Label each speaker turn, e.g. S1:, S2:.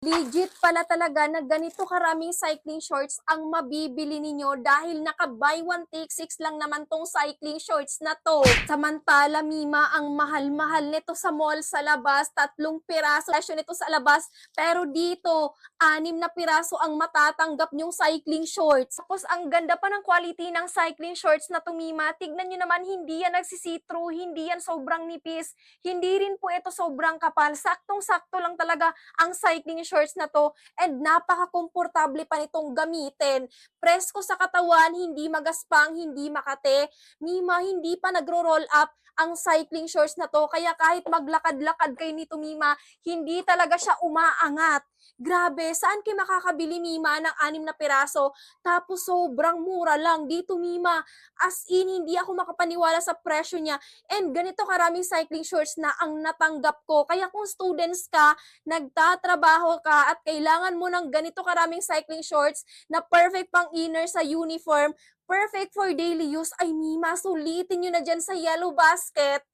S1: Legit pala talaga na ganito karaming cycling shorts ang mabibili ninyo dahil naka buy one take 6 lang naman tong cycling shorts na to. Samantala, Mima, ang mahal-mahal nito sa mall sa labas, 3 piraso presyo nito sa labas, pero dito, 6 na piraso ang matatanggap nyong cycling shorts. Tapos ang ganda pa ng quality ng cycling shorts na to, Mima. Tignan nyo naman, hindi yan nagsisee-through, hindi yan sobrang nipis, hindi rin po ito sobrang kapal. Saktong-sakto lang talaga ang cycling shorts na to and napaka-komportable pa nitong gamitin. Presko sa katawan, hindi magaspang, hindi makate. Mima, hindi pa nagro-roll up ang cycling shorts na to, kaya kahit maglakad-lakad kayo nito, Mima, hindi talaga siya umaangat. Grabe, saan kayo makakabili, Mima, ng 6 na piraso? Tapos sobrang mura lang dito, Mima. As in, hindi ako makapaniwala sa presyo niya. And ganito karaming cycling shorts na ang natanggap ko. Kaya kung students ka, nagtatrabaho ka at kailangan mo ng ganito karaming cycling shorts na perfect pang inner sa uniform, perfect for daily use, ay Mima, sulitin nyo na dyan sa Yellow Basket.